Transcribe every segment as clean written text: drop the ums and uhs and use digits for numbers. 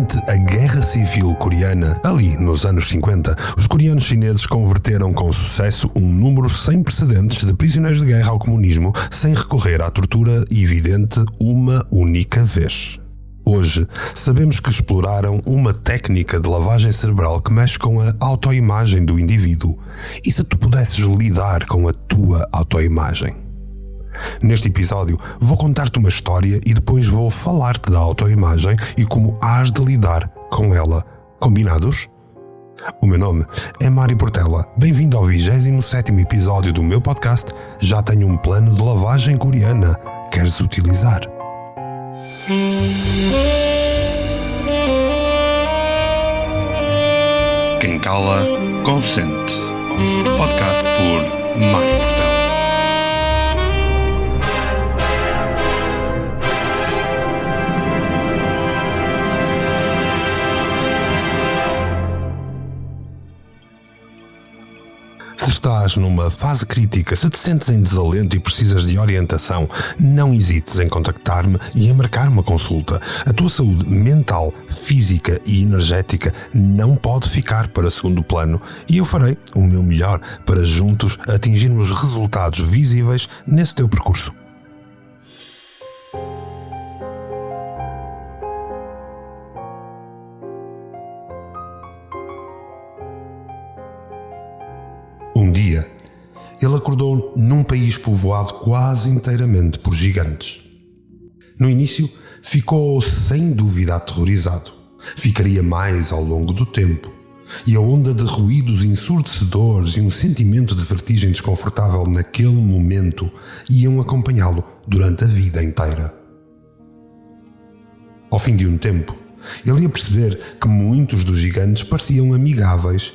Durante a Guerra Civil Coreana, ali nos anos 50, os coreanos chineses converteram com sucesso um número sem precedentes de prisioneiros de guerra ao comunismo sem recorrer à tortura evidente uma única vez. Hoje, sabemos que exploraram uma técnica de lavagem cerebral que mexe com a autoimagem do indivíduo. E se tu pudesses lidar com a tua autoimagem? Neste episódio, vou contar-te uma história e depois vou falar-te da autoimagem e como hás de lidar com ela. Combinados? O meu nome é Mário Portela. Bem-vindo ao 27º episódio do meu podcast. Já tenho um plano de lavagem coreana. Queres utilizar? Quem cala, consente. Podcast por Mário Portela. Se estás numa fase crítica, se te sentes em desalento e precisas de orientação, não hesites em contactar-me e em marcar uma consulta. A tua saúde mental, física e energética não pode ficar para segundo plano e eu farei o meu melhor para juntos atingirmos resultados visíveis nesse teu percurso. Um dia, ele acordou num país povoado quase inteiramente por gigantes. No início, ficou sem dúvida aterrorizado. Ficaria mais ao longo do tempo. E a onda de ruídos ensurdecedores e um sentimento de vertigem desconfortável naquele momento iam acompanhá-lo durante a vida inteira. Ao fim de um tempo, ele ia perceber que muitos dos gigantes pareciam amigáveis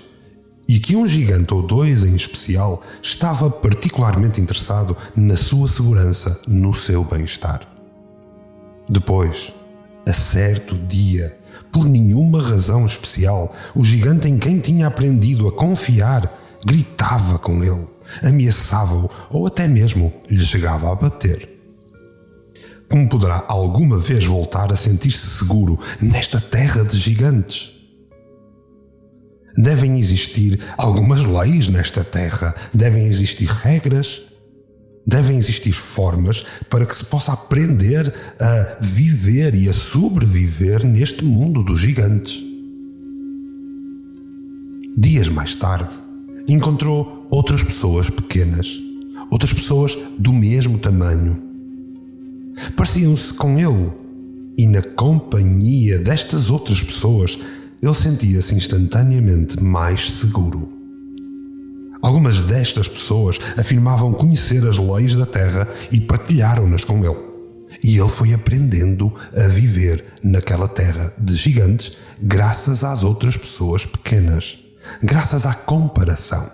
e que um gigante ou dois em especial estava particularmente interessado na sua segurança, no seu bem-estar. Depois, a certo dia, por nenhuma razão especial, o gigante em quem tinha aprendido a confiar gritava com ele, ameaçava-o ou até mesmo lhe chegava a bater. Como poderá alguma vez voltar a sentir-se seguro nesta terra de gigantes? Devem existir algumas leis nesta terra, devem existir regras, devem existir formas para que se possa aprender a viver e a sobreviver neste mundo dos gigantes. Dias mais tarde, encontrou outras pessoas pequenas, outras pessoas do mesmo tamanho. Pareciam-se com ele, e na companhia destas outras pessoas, ele sentia-se instantaneamente mais seguro. Algumas destas pessoas afirmavam conhecer as leis da terra e partilharam-nas com ele. E ele foi aprendendo a viver naquela terra de gigantes graças às outras pessoas pequenas, graças à comparação.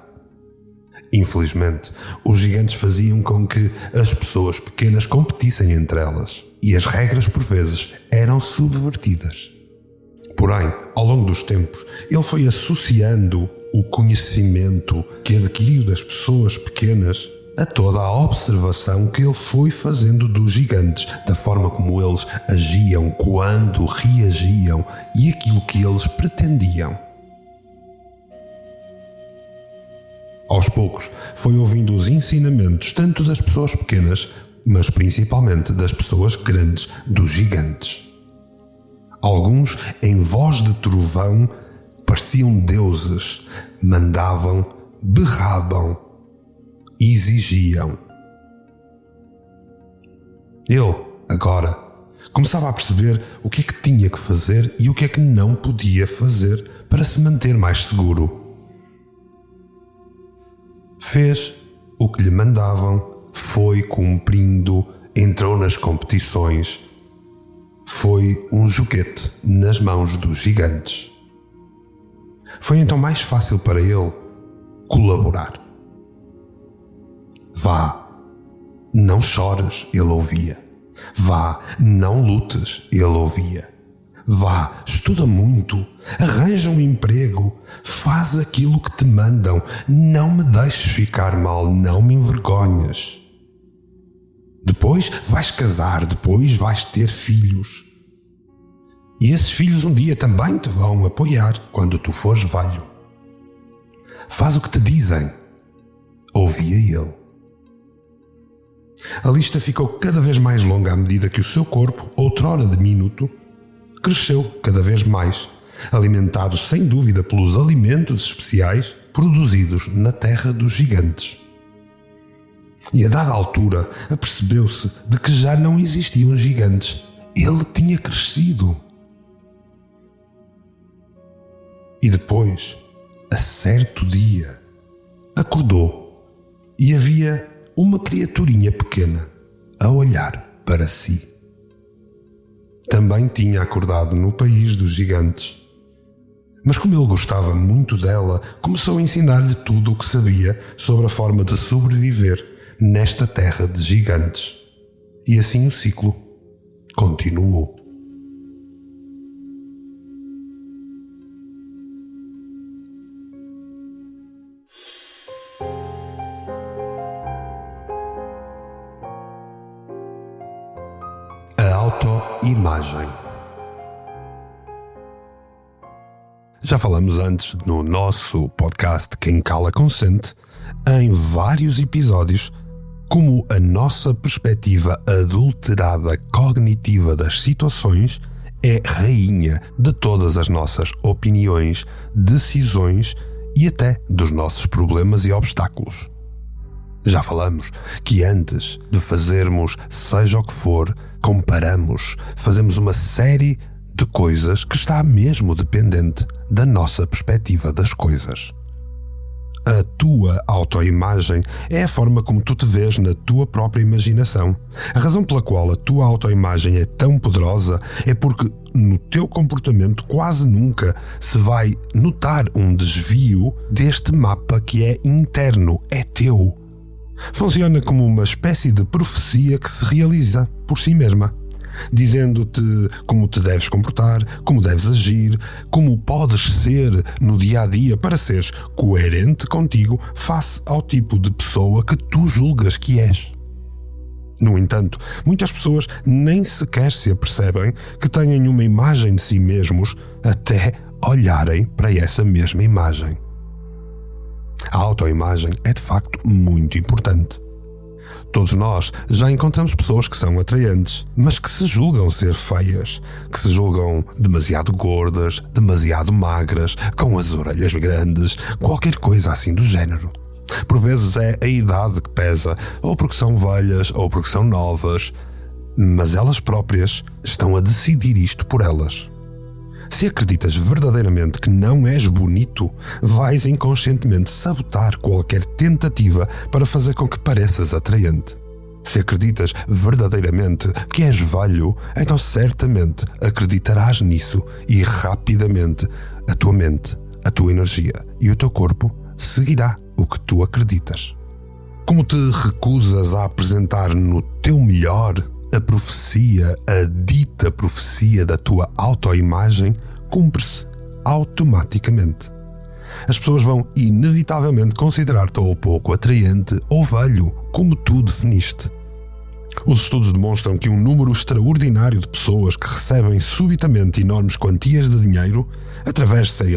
Infelizmente, os gigantes faziam com que as pessoas pequenas competissem entre elas e as regras por vezes eram subvertidas. Porém, ao longo dos tempos, ele foi associando o conhecimento que adquiriu das pessoas pequenas a toda a observação que ele foi fazendo dos gigantes, da forma como eles agiam, quando reagiam e aquilo que eles pretendiam. Aos poucos, foi ouvindo os ensinamentos tanto das pessoas pequenas, mas principalmente das pessoas grandes, dos gigantes. Alguns, em voz de trovão, pareciam deuses, mandavam, berravam, exigiam. Ele, agora, começava a perceber o que é que tinha que fazer e o que é que não podia fazer para se manter mais seguro. Fez o que lhe mandavam, foi cumprindo, entrou nas competições. Foi um joguete nas mãos dos gigantes. Foi então mais fácil para ele colaborar. Vá, não chores, ele ouvia. Vá, não lutes, ele ouvia. Vá, estuda muito, arranja um emprego, faz aquilo que te mandam, não me deixes ficar mal, não me envergonhas. Depois vais casar, depois vais ter filhos. E esses filhos um dia também te vão apoiar quando tu fores velho. Faz o que te dizem, ouvia ele. A lista ficou cada vez mais longa à medida que o seu corpo, outrora diminuto, cresceu cada vez mais, alimentado sem dúvida pelos alimentos especiais produzidos na terra dos gigantes. E a dada altura apercebeu-se de que já não existiam gigantes. Ele tinha crescido. E depois, a certo dia, acordou e havia uma criaturinha pequena a olhar para si. Também tinha acordado no país dos gigantes. Mas como ele gostava muito dela, começou a ensinar-lhe tudo o que sabia sobre a forma de sobreviver nesta terra de gigantes. E assim o ciclo continuou. A autoimagem. Já falamos antes no nosso podcast Quem Cala Consente, em vários episódios, como a nossa perspectiva adulterada cognitiva das situações é rainha de todas as nossas opiniões, decisões e até dos nossos problemas e obstáculos. Já falamos que antes de fazermos seja o que for, comparamos, fazemos uma série de coisas que está mesmo dependente da nossa perspectiva das coisas. A tua autoimagem é a forma como tu te vês na tua própria imaginação. A razão pela qual a tua autoimagem é tão poderosa é porque no teu comportamento quase nunca se vai notar um desvio deste mapa que é interno, é teu. Funciona como uma espécie de profecia que se realiza por si mesma, dizendo-te como te deves comportar, como deves agir, como podes ser no dia-a-dia para seres coerente contigo face ao tipo de pessoa que tu julgas que és. No entanto, muitas pessoas nem sequer se apercebem que têm uma imagem de si mesmos até olharem para essa mesma imagem. A autoimagem é de facto muito importante. Todos nós já encontramos pessoas que são atraentes, mas que se julgam ser feias, que se julgam demasiado gordas, demasiado magras, com as orelhas grandes, qualquer coisa assim do género. Por vezes é a idade que pesa, ou porque são velhas, ou porque são novas, mas elas próprias estão a decidir isto por elas. Se acreditas verdadeiramente que não és bonito, vais inconscientemente sabotar qualquer tentativa para fazer com que pareças atraente. Se acreditas verdadeiramente que és velho, então certamente acreditarás nisso e rapidamente a tua mente, a tua energia e o teu corpo seguirá o que tu acreditas. Como te recusas a apresentar no teu melhor a profecia, a dita profecia da tua autoimagem, cumpre-se automaticamente. As pessoas vão inevitavelmente considerar-te ou pouco atraente ou velho, como tu definiste. Os estudos demonstram que um número extraordinário de pessoas que recebem subitamente enormes quantias de dinheiro, através, de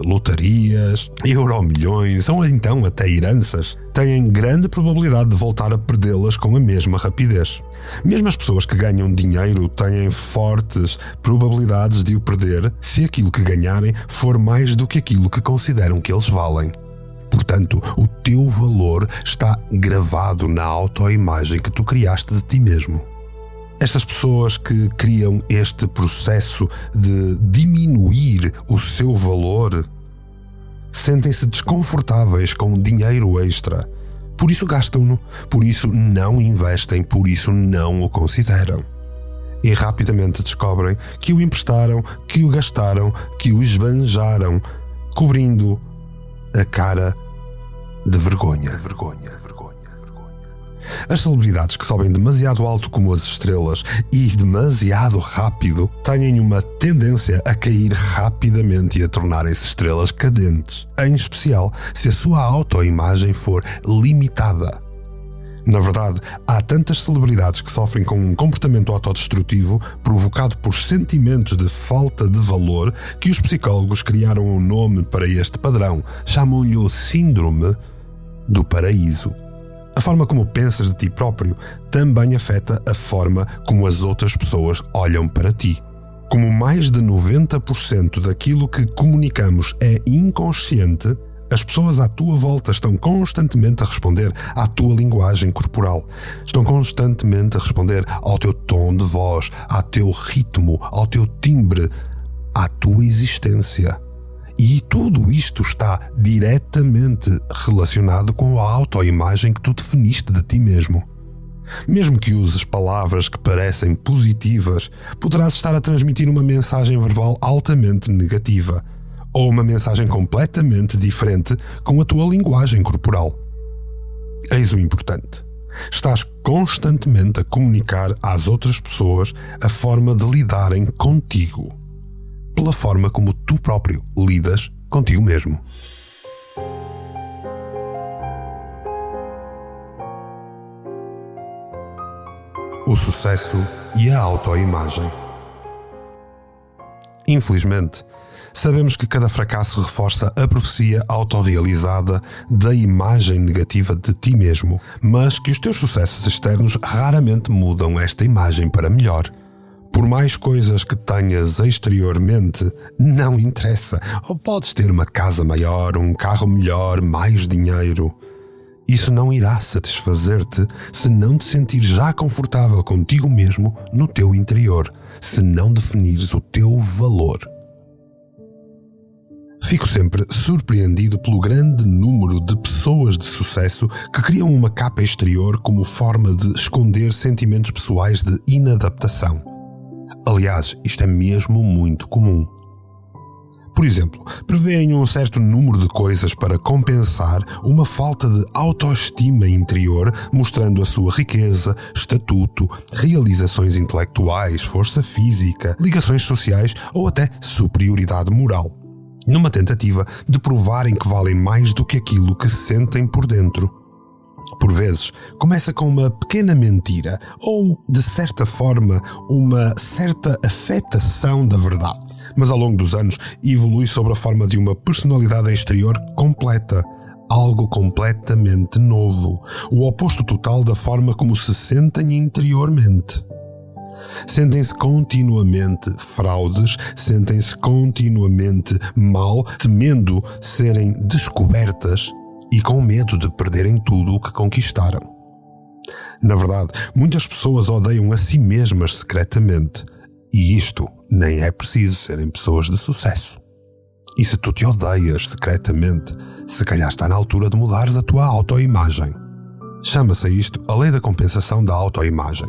lotarias, euromilhões ou então até heranças, têm grande probabilidade de voltar a perdê-las com a mesma rapidez. Mesmo as pessoas que ganham dinheiro têm fortes probabilidades de o perder se aquilo que ganharem for mais do que aquilo que consideram que eles valem. Portanto, o teu valor está gravado na autoimagem que tu criaste de ti mesmo. Estas pessoas que criam este processo de diminuir o seu valor sentem-se desconfortáveis com dinheiro extra. Por isso gastam-no, por isso não investem, por isso não o consideram. E rapidamente descobrem que o emprestaram, que o gastaram, que o esbanjaram, cobrindo a cara de vergonha. As celebridades que sobem demasiado alto como as estrelas e demasiado rápido têm uma tendência a cair rapidamente e a tornarem-se estrelas cadentes, em especial se a sua autoimagem for limitada. Na verdade, há tantas celebridades que sofrem com um comportamento autodestrutivo provocado por sentimentos de falta de valor que os psicólogos criaram um nome para este padrão. Chamam-lhe o Síndrome do Paraíso. A forma como pensas de ti próprio também afeta a forma como as outras pessoas olham para ti. Como mais de 90% daquilo que comunicamos é inconsciente, as pessoas à tua volta estão constantemente a responder à tua linguagem corporal. Estão constantemente a responder ao teu tom de voz, ao teu ritmo, ao teu timbre, à tua existência. E tudo isto está diretamente relacionado com a autoimagem que tu definiste de ti mesmo. Mesmo que uses palavras que parecem positivas, poderás estar a transmitir uma mensagem verbal altamente negativa, ou uma mensagem completamente diferente com a tua linguagem corporal. Eis o importante. Estás constantemente a comunicar às outras pessoas a forma de lidarem contigo, pela forma como tu próprio lidas contigo mesmo. O sucesso e a autoimagem. Infelizmente, sabemos que cada fracasso reforça a profecia autorrealizada da imagem negativa de ti mesmo, mas que os teus sucessos externos raramente mudam esta imagem para melhor. Por mais coisas que tenhas exteriormente, não interessa. Ou podes ter uma casa maior, um carro melhor, mais dinheiro. Isso não irá satisfazer-te se não te sentires já confortável contigo mesmo no teu interior, se não definires o teu valor. Fico sempre surpreendido pelo grande número de pessoas de sucesso que criam uma capa exterior como forma de esconder sentimentos pessoais de inadaptação. Aliás, isto é mesmo muito comum. Por exemplo, prevêem um certo número de coisas para compensar uma falta de autoestima interior, mostrando a sua riqueza, estatuto, realizações intelectuais, força física, ligações sociais ou até superioridade moral, numa tentativa de provarem que valem mais do que aquilo que sentem por dentro. Por vezes, começa com uma pequena mentira ou, de certa forma, uma certa afetação da verdade, mas ao longo dos anos evolui sob a forma de uma personalidade exterior completa, algo completamente novo, o oposto total da forma como se sentem interiormente. Sentem-se continuamente fraudes, sentem-se continuamente mal, temendo serem descobertas e com medo de perderem tudo o que conquistaram. Na verdade, muitas pessoas odeiam a si mesmas secretamente, e isto nem é preciso serem pessoas de sucesso. E se tu te odeias secretamente, se calhar está na altura de mudares a tua autoimagem. Chama-se a isto a lei da compensação da autoimagem.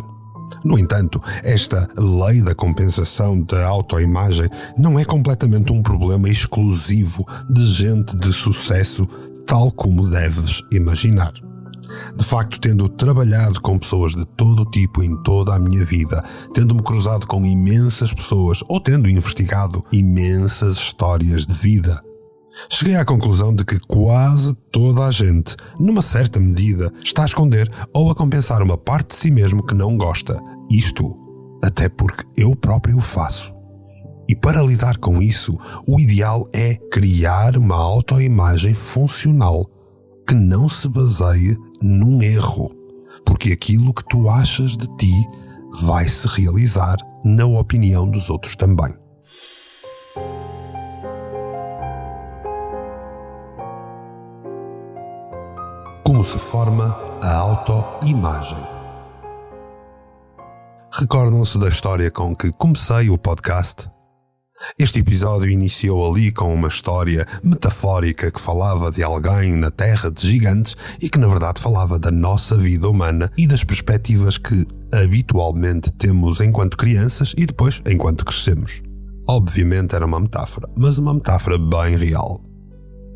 No entanto, esta lei da compensação da autoimagem não é completamente um problema exclusivo de gente de sucesso, tal como deves imaginar. De facto, tendo trabalhado com pessoas de todo tipo em toda a minha vida, tendo-me cruzado com imensas pessoas ou tendo investigado imensas histórias de vida, cheguei à conclusão de que quase toda a gente, numa certa medida, está a esconder ou a compensar uma parte de si mesmo que não gosta. Isto até porque eu próprio o faço. E para lidar com isso, o ideal é criar uma autoimagem funcional que não se baseie num erro, porque aquilo que tu achas de ti vai se realizar na opinião dos outros também. Como se forma a autoimagem? Recordam-se da história com que comecei o podcast? Este episódio iniciou ali com uma história metafórica que falava de alguém na terra de gigantes e que na verdade falava da nossa vida humana e das perspectivas que habitualmente temos enquanto crianças e depois enquanto crescemos. Obviamente era uma metáfora, mas uma metáfora bem real.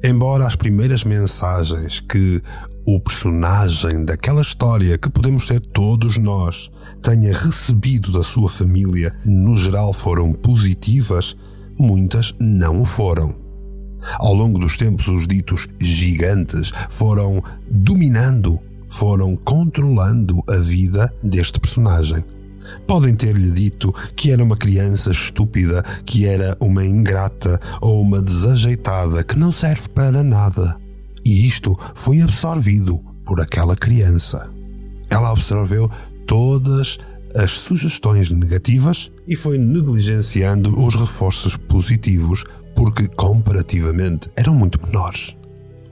Embora as primeiras mensagens que o personagem daquela história, que podemos ser todos nós, tenha recebido da sua família, no geral foram positivas, muitas não o foram. Ao longo dos tempos, os ditos gigantes foram dominando foram controlando a vida deste personagem. Podem ter-lhe dito que era uma criança estúpida, que era uma ingrata ou uma desajeitada que não serve para nada. E isto foi absorvido por aquela criança. Ela absorveu todas as sugestões negativas e foi negligenciando os reforços positivos porque, comparativamente, eram muito menores.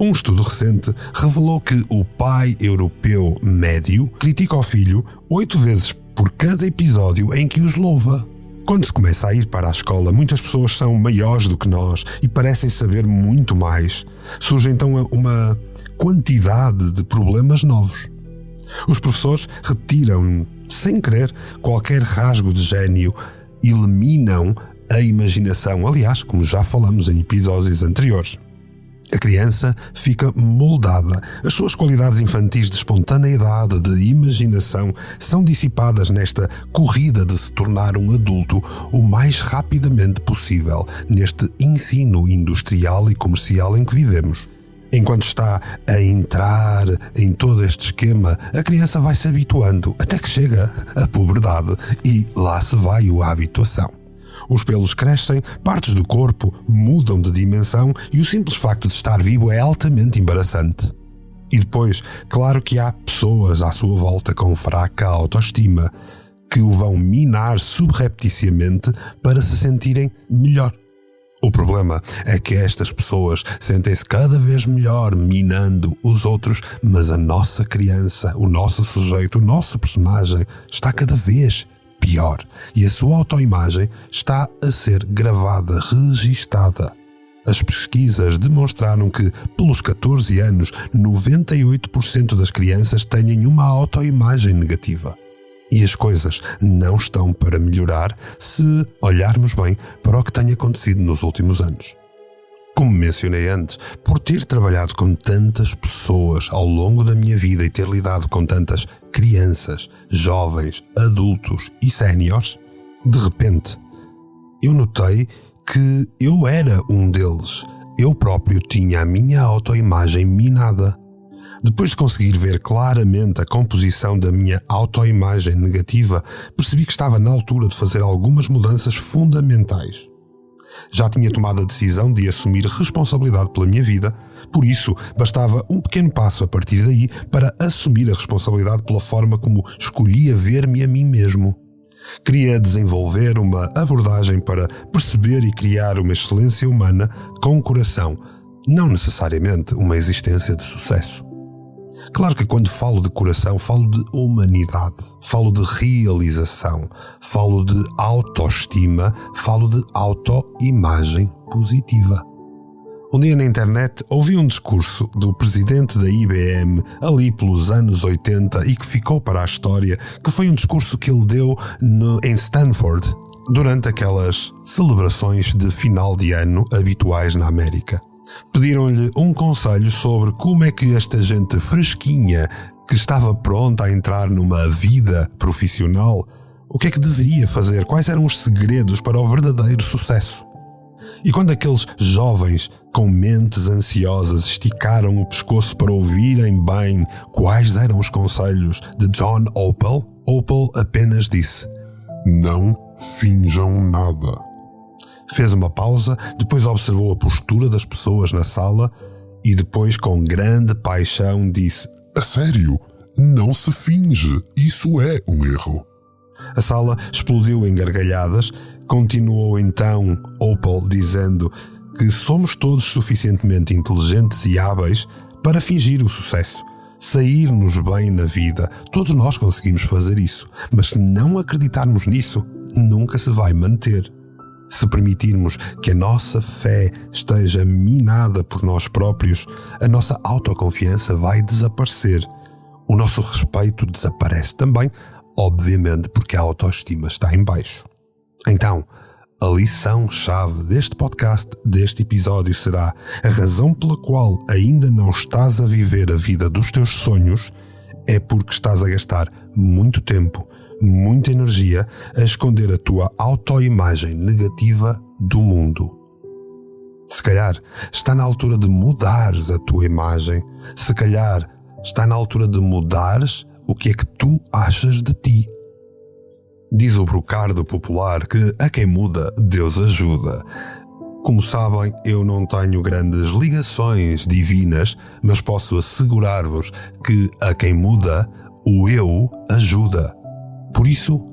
Um estudo recente revelou que o pai europeu médio critica o filho 8 vezes por cada episódio em que os louva. Quando se começa a ir para a escola, muitas pessoas são maiores do que nós e parecem saber muito mais. Surge então uma quantidade de problemas novos. Os professores retiram, sem querer, qualquer rasgo de gênio, eliminam a imaginação, aliás, como já falamos em episódios anteriores. A criança fica moldada. As suas qualidades infantis de espontaneidade, de imaginação, são dissipadas nesta corrida de se tornar um adulto o mais rapidamente possível neste ensino industrial e comercial em que vivemos. Enquanto está a entrar em todo este esquema, a criança vai se habituando até que chega à puberdade e lá se vai a habituação. Os pelos crescem, partes do corpo mudam de dimensão e o simples facto de estar vivo é altamente embaraçante. E depois, claro que há pessoas à sua volta com fraca autoestima que o vão minar subrepticiamente para se sentirem melhor. O problema é que estas pessoas sentem-se cada vez melhor minando os outros, mas a nossa criança, o nosso sujeito, o nosso personagem está cada vez pior e a sua autoimagem está a ser gravada, registada. As pesquisas demonstraram que, pelos 14 anos, 98% das crianças têm uma autoimagem negativa. E as coisas não estão para melhorar se olharmos bem para o que tem acontecido nos últimos anos. Como mencionei antes, por ter trabalhado com tantas pessoas ao longo da minha vida e ter lidado com tantas crianças, jovens, adultos e séniores, de repente, eu notei que eu era um deles. Eu próprio tinha a minha autoimagem minada. Depois de conseguir ver claramente a composição da minha autoimagem negativa, percebi que estava na altura de fazer algumas mudanças fundamentais. Já tinha tomado a decisão de assumir responsabilidade pela minha vida, por isso bastava um pequeno passo a partir daí para assumir a responsabilidade pela forma como escolhia ver-me a mim mesmo. Queria desenvolver uma abordagem para perceber e criar uma excelência humana com coração, não necessariamente uma existência de sucesso. Claro que quando falo de coração, falo de humanidade, falo de realização, falo de autoestima, falo de autoimagem positiva. Um dia na internet ouvi um discurso do presidente da IBM ali pelos anos 80 e que ficou para a história, que foi um discurso que ele deu em Stanford durante aquelas celebrações de final de ano habituais na América. Pediram-lhe um conselho sobre como é que esta gente fresquinha, que estava pronta a entrar numa vida profissional, o que é que deveria fazer, quais eram os segredos para o verdadeiro sucesso. E quando aqueles jovens com mentes ansiosas esticaram o pescoço para ouvirem bem quais eram os conselhos de John Opel, Opel apenas disse: "Não finjam nada." Fez uma pausa, depois observou a postura das pessoas na sala e depois, com grande paixão, disse: "A sério, não se finge, isso é um erro." A sala explodiu em gargalhadas. Continuou então Opel dizendo que somos todos suficientemente inteligentes e hábeis para fingir o sucesso, sair-nos bem na vida. Todos nós conseguimos fazer isso, mas se não acreditarmos nisso, nunca se vai manter. Se permitirmos que a nossa fé esteja minada por nós próprios, a nossa autoconfiança vai desaparecer. O nosso respeito desaparece também, obviamente porque a autoestima está em baixo. Então, a lição-chave deste podcast, deste episódio, será: a razão pela qual ainda não estás a viver a vida dos teus sonhos é porque estás a gastar muito tempo, muita energia a esconder a tua autoimagem negativa do mundo. Se calhar está na altura de mudares a tua imagem. Se calhar Está na altura de mudares o que é que tu achas de ti. Diz o brocardo popular que a quem muda, Deus ajuda. Como sabem, eu não tenho grandes ligações divinas, mas posso assegurar-vos que a quem muda, o eu ajuda. Por isso,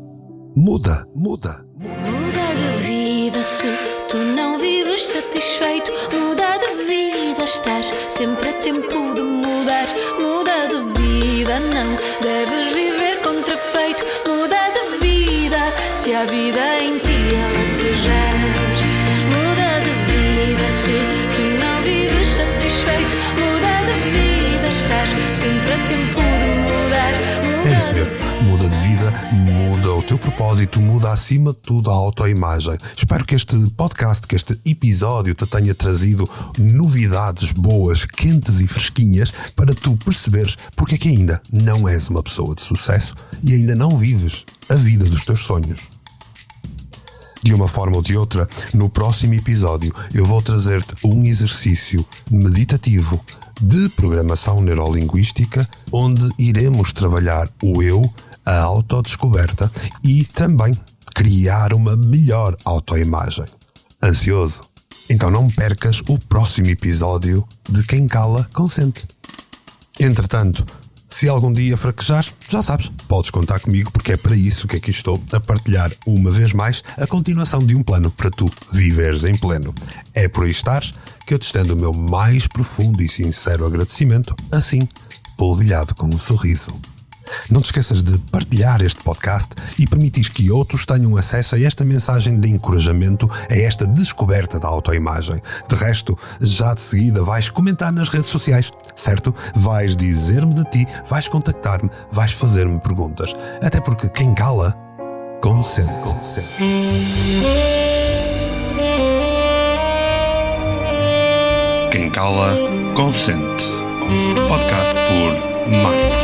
muda. Muda de vida se tu não vives satisfeito. Muda de vida, estás sempre a tempo de mudar. Muda de vida, não deves viver contrafeito. Muda de vida, se a vida em ti ela te gera. Muda de vida se tu não vives satisfeito. Muda de vida, estás sempre a tempo de mudar. É isso mesmo. Muda de vida, muda o teu propósito, muda acima de tudo a autoimagem. Espero que este podcast, que este episódio te tenha trazido novidades boas, quentes e fresquinhas para tu perceberes porque é que ainda não és uma pessoa de sucesso e ainda não vives a vida dos teus sonhos. De uma forma ou de outra, no próximo episódio eu vou trazer-te um exercício meditativo de programação neurolinguística onde iremos trabalhar o eu, a autodescoberta e também criar uma melhor autoimagem. Ansioso? Então não percas o próximo episódio de Quem Cala Consente. Entretanto, se algum dia fraquejares, já sabes, podes contar comigo porque é para isso que aqui estou a partilhar uma vez mais a continuação de um plano para tu viveres em pleno. É por aí estares que eu te estendo o meu mais profundo e sincero agradecimento, assim, polvilhado com um sorriso. Não te esqueças de partilhar este podcast e permitir que outros tenham acesso a esta mensagem de encorajamento, a esta descoberta da autoimagem. De resto, já de seguida vais comentar nas redes sociais, certo? Vais dizer-me de ti, vais contactar-me, vais fazer-me perguntas. Até porque quem cala, consente. Quem cala, consente. Podcast por Mário.